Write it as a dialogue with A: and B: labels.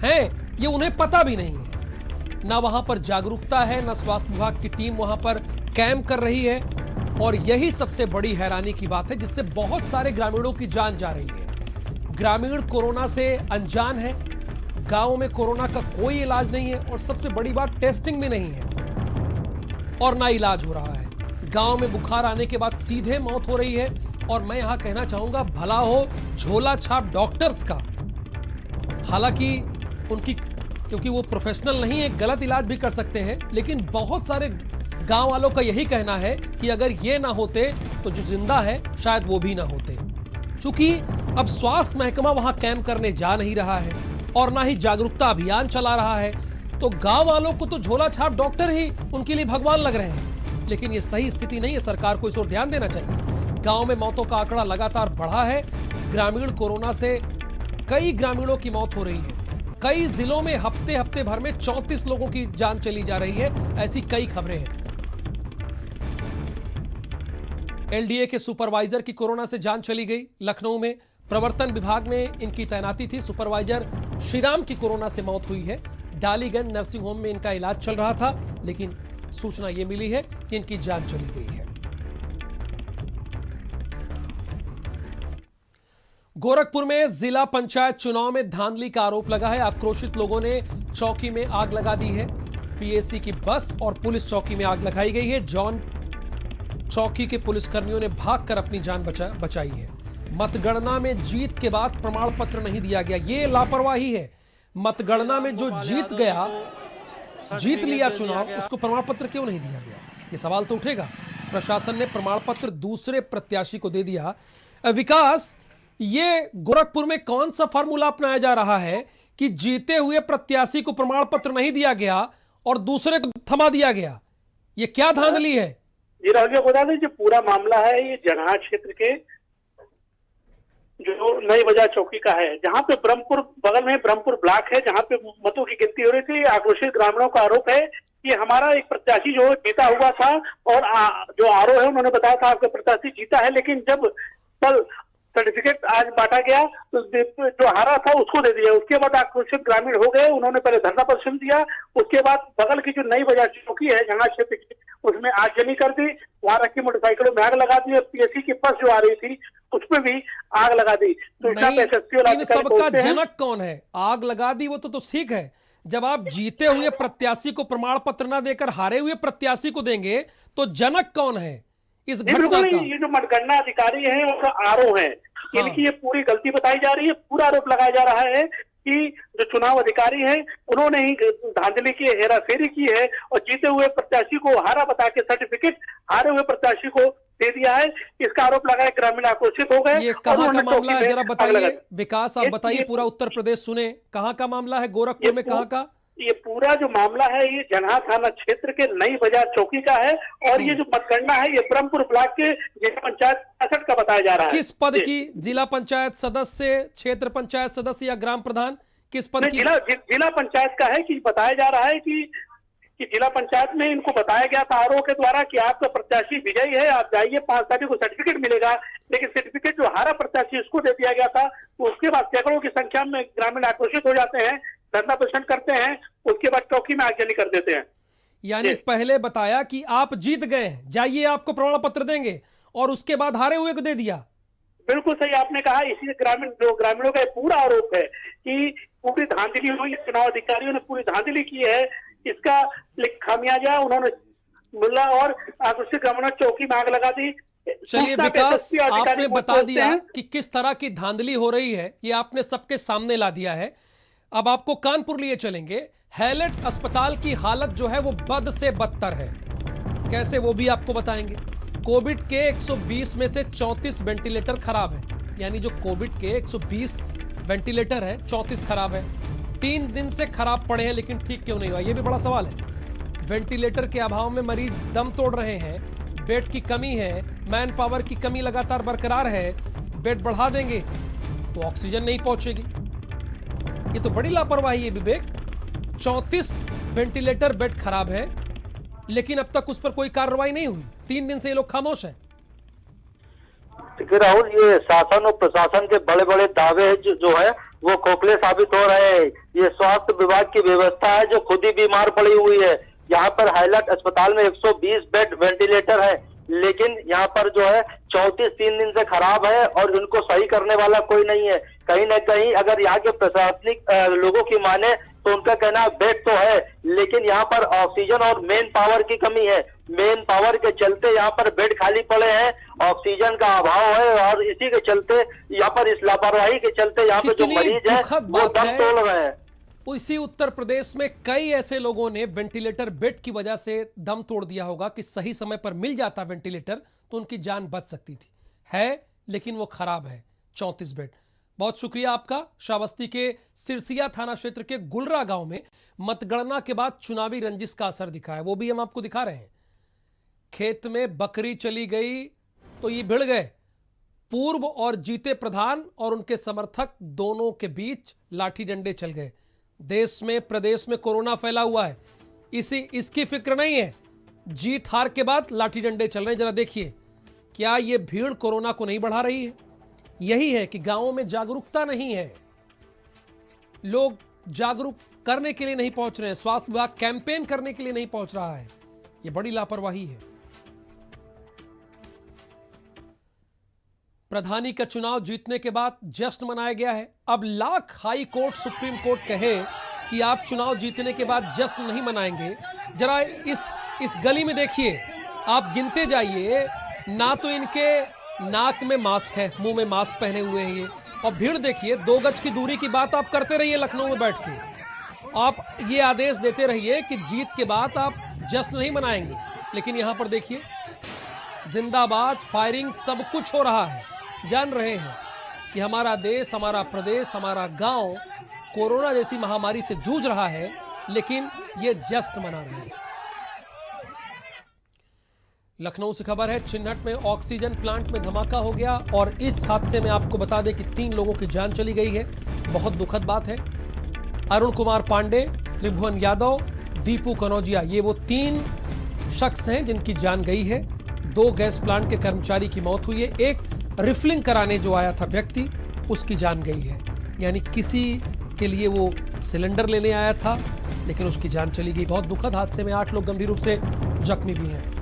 A: हैं ये उन्हें पता भी नहीं है। ना वहां पर जागरूकता है, ना स्वास्थ्य विभाग की टीम वहां पर कैंप कर रही है। और यही सबसे बड़ी हैरानी की बात है जिससे बहुत सारे ग्रामीणों की जान जा रही है। ग्रामीण कोरोना से अनजान है, गांव में कोरोना का कोई इलाज नहीं है और सबसे बड़ी बात टेस्टिंग भी नहीं है और ना इलाज हो रहा है। गांव में बुखार आने के बाद सीधे मौत हो रही है। और मैं यहां कहना चाहूंगा, भला हो झोला छाप डॉक्टर्स का। हालांकि उनकी, क्योंकि वो प्रोफेशनल नहीं है, गलत इलाज भी कर सकते हैं, लेकिन बहुत सारे गांव वालों का यही कहना है कि अगर ये ना होते तो जो जिंदा है शायद वो भी ना होते। क्योंकि अब स्वास्थ्य महकमा वहां कैंप करने जा नहीं रहा है और ना ही जागरूकता अभियान चला रहा है, तो गांव वालों को तो झोला छाप डॉक्टर ही उनके लिए भगवान लग रहे हैं। लेकिन ये सही स्थिति नहीं है, सरकार को इस ओर ध्यान देना चाहिए। गांव में मौतों का आंकड़ा लगातार बढ़ा है। ग्रामीण कोरोना से कई ग्रामीणों की मौत हो रही है। कई जिलों में हफ्ते भर में 34 लोगों की जान चली जा रही है, ऐसी कई खबरें हैं। एलडीए के सुपरवाइजर की कोरोना से जान चली गई। लखनऊ में प्रवर्तन विभाग में इनकी तैनाती थी। सुपरवाइजर श्रीराम की कोरोना से मौत हुई है। डालीगंज नर्सिंग होम में इनका इलाज चल रहा था, लेकिन सूचना यह मिली है कि इनकी जान चली गई है। गोरखपुर में जिला पंचायत चुनाव में धांधली का आरोप लगा है। आक्रोशित लोगों ने चौकी में आग लगा दी है। पीएसी की बस और पुलिस चौकी में आग लगाई गई है। जॉन चौकी के पुलिसकर्मियों ने भागकर अपनी जान बचाई है। मतगणना में जीत के बाद प्रमाण पत्र नहीं दिया गया, ये लापरवाही है। मतगणना में जो जीत लिया चुनाव, उसको प्रमाण पत्र क्यों नहीं दिया गया, ये सवाल तो उठेगा। प्रशासन ने प्रमाण पत्र दूसरे प्रत्याशी को दे दिया। विकास, ये गोरखपुर में कौन सा फार्मूला अपनाया जा रहा है कि जीते हुए प्रत्याशी को प्रमाण पत्र नहीं दिया गया और दूसरे को थमा दिया गया? ये क्या धांधली है?
B: जी राहुल जी, बता दें, जो पूरा मामला है ये जगहा क्षेत्र के जो नई बाजार चौकी का है, जहां पे ब्रह्मपुर, बगल में ब्रह्मपुर ब्लॉक है, जहां पे मतों की गिनती हो रही थी। आक्रोशित ग्रामीणों का आरोप है कि हमारा एक प्रत्याशी जो जीता हुआ था और जो आरोप है उन्होंने बताया था आपका प्रत्याशी जीता है, लेकिन जब कल सर्टिफिकेट आज बांटा गया तो जो हारा था उसको दे दिया। उसके बाद आक्रोशित ग्रामीण हो गए, उन्होंने पहले धरना प्रदर्शन दिया। उसके बाद बगल की जो नई बाजार चौकी है जहां क्षेत्र की, उसमें आगजनी कर दी। वहां रखी मोटरसाइकिलों में आग लगा दी और पीएससी की बस जो आ रही थी उसमें भी आग लगा दी। तो
A: इन सबका जनक कौन है? आग लगा दी वो तो ठीक है। जब आप जीते हुए प्रत्याशी को प्रमाण पत्र न देकर हारे हुए प्रत्याशी को देंगे तो जनक कौन है इस घटना का?
B: ये जो मतगणना अधिकारी है उनका आरोप है, इनकी ये पूरी गलती बताई जा रही है। पूरा आरोप लगाया जा रहा है कि जो चुनाव अधिकारी हैं उन्होंने ही धांधली की, हेराफेरी की है और जीते हुए प्रत्याशी को हारा बता के सर्टिफिकेट हारे हुए प्रत्याशी को दे दिया है। इसका आरोप लगाए, ग्रामीण आक्रोशित हो गए।
A: ये कहां का मामला है जरा बताइए विकास, आप बताइए, पूरा उत्तर प्रदेश सुने। कहां का मामला है? गोरखपुर में कहां का?
B: ये पूरा जो मामला है ये जगहा थाना क्षेत्र के नई बाजार चौकी का है और ये जो मतगणना है ये ब्रह्मपुर ब्लॉक के जिला पंचायत 65 का बताया जा रहा है।
A: किस पद की? जिला पंचायत सदस्य, क्षेत्र पंचायत सदस्य या ग्राम प्रधान? किस पद की?
B: जिला पंचायत का है कि बताया जा रहा है कि जिला पंचायत में इनको बताया गया था आरोप के द्वारा कि आपका प्रत्याशी विजयी है, आप जाइए 5 तारीख को सर्टिफिकेट मिलेगा। लेकिन सर्टिफिकेट जो हारा प्रत्याशी उसको दे दिया गया था। तो उसके बाद सैकड़ों की संख्या में ग्रामीण आक्रोशित हो जाते हैं, धरना प्रदर्शन करते हैं, उसके बाद चौकी में आगजनी कर देते हैं।
A: यानी पहले बताया कि आप जीत गए, जाइए आपको प्रमाण पत्र देंगे, और उसके बाद हारे हुए को दे दिया।
B: बिल्कुल सही आपने कहा। इसी ग्रामीणों का पूरा आरोप है कि पूरी धांधली हुई, चुनाव अधिकारियों ने पूरी धांधली की है। इसका खामियाजा उन्होंने मिला और आक्रोशित ग्रामीणों चौकी में आग लगा दी।
A: चलिए विकास, आपने बता दिया कि किस तरह की धांधली हो रही है, ये आपने सबके सामने ला दिया है। अब आपको कानपुर लिए चलेंगे। हैलेट अस्पताल की हालत जो है वो बद से बदतर है। कैसे, वो भी आपको बताएंगे। कोविड के 120 में से 34 वेंटिलेटर खराब है। यानी जो कोविड के 120 वेंटिलेटर है 34 खराब है। 3 दिन से खराब पड़े हैं, लेकिन ठीक क्यों नहीं हुआ, ये भी बड़ा सवाल है। वेंटिलेटर के अभाव में मरीज दम तोड़ रहे हैं, बेड की कमी है, मैन पावर की कमी लगातार बरकरार है। बेड बढ़ा देंगे तो ऑक्सीजन नहीं पहुंचेगी। ये तो बड़ी लापरवाही है विवेक। 34 वेंटिलेटर बेड खराब है, लेकिन अब तक उस पर कोई कार्रवाई नहीं हुई। 3 दिन से ये लोग खामोश हैं।
C: देखिए राहुल, ये शासन और प्रशासन के बड़े बड़े दावे जो है वो खोखले साबित हो रहे हैं। ये स्वास्थ्य विभाग की व्यवस्था है जो खुद ही बीमार पड़ी हुई है। यहाँ पर हाईलाइट अस्पताल में 120 बेड वेंटिलेटर है, लेकिन यहाँ पर जो है 34 3 दिन से खराब है और इनको सही करने वाला कोई नहीं है। कहीं ना कहीं अगर यहाँ के प्रशासनिक लोगों की माने तो उनका कहना बेड तो है, लेकिन यहाँ पर ऑक्सीजन और मेन पावर की कमी है। मेन पावर के चलते यहाँ पर बेड खाली पड़े हैं, ऑक्सीजन का अभाव है और इसी के चलते यहाँ पर इस लापरवाही के चलते यहाँ पे जो
A: कितनी
C: मरीज है
A: दुखद
C: वो
A: बात
C: दम
A: है।
C: तोड़ रहे हैं।
A: इसी उत्तर प्रदेश में कई ऐसे लोगों ने वेंटिलेटर बेड की वजह से दम तोड़ दिया होगा कि सही समय पर मिल जाता वेंटिलेटर तो उनकी जान बच सकती थी। है लेकिन वो खराब है। 34 बेड। बहुत शुक्रिया आपका। श्रावस्ती के सिरसिया थाना क्षेत्र के गुलरा गांव में मतगणना के बाद चुनावी रंजिश का असर दिखा है, वो भी हम आपको दिखा रहे हैं। खेत में बकरी चली गई तो ये भिड़ गए। पूर्व और जीते प्रधान और उनके समर्थक दोनों के बीच लाठी डंडे चल गए। देश में प्रदेश में कोरोना फैला हुआ है, इसकी फिक्र नहीं है। जीत हार के बाद लाठी डंडे चल रहे हैं। जरा देखिए क्या ये भीड़ कोरोना को नहीं बढ़ा रही है? यही है कि गांवों में जागरूकता नहीं है, लोग जागरूक करने के लिए नहीं पहुंच रहे हैं, स्वास्थ्य विभाग कैंपेन करने के लिए नहीं पहुंच रहा है। यह बड़ी लापरवाही है। प्रधानी का चुनाव जीतने के बाद जश्न मनाया गया है। अब lakh high court supreme court कहे कि आप चुनाव जीतने के बाद जश्न नहीं मनाएंगे, जरा इस गली में देखिए, आप गिनते जाइए। ना तो इनके नाक में मास्क है, मुंह में मास्क पहने हुए हैं ये, और भीड़ देखिए। 2 गज की दूरी की बात आप करते रहिए लखनऊ में बैठ के, आप ये आदेश देते रहिए कि जीत के बाद आप जश्न नहीं मनाएंगे, लेकिन यहां पर देखिए जिंदाबाद, फायरिंग, सब कुछ हो रहा है। जान रहे हैं कि हमारा देश, हमारा प्रदेश, हमारा गांव कोरोना जैसी महामारी से जूझ रहा है, लेकिन ये जश्न मना रहे हैं। लखनऊ से खबर है, चिन्हट में ऑक्सीजन प्लांट में धमाका हो गया और इस हादसे में आपको बता दें कि 3 लोगों की जान चली गई है। बहुत दुखद बात है। अरुण कुमार पांडे, त्रिभुवन यादव, दीपू कनौजिया, ये वो 3 शख्स हैं जिनकी जान गई है। 2 गैस प्लांट के कर्मचारी की मौत हुई है। एक रिफिलिंग कराने जो आया था व्यक्ति, उसकी जान गई है। यानी किसी के लिए वो सिलेंडर लेने आया था, लेकिन उसकी जान चली गई। बहुत दुखद हादसे में 8 लोग गंभीर रूप से जख्मी भी हैं।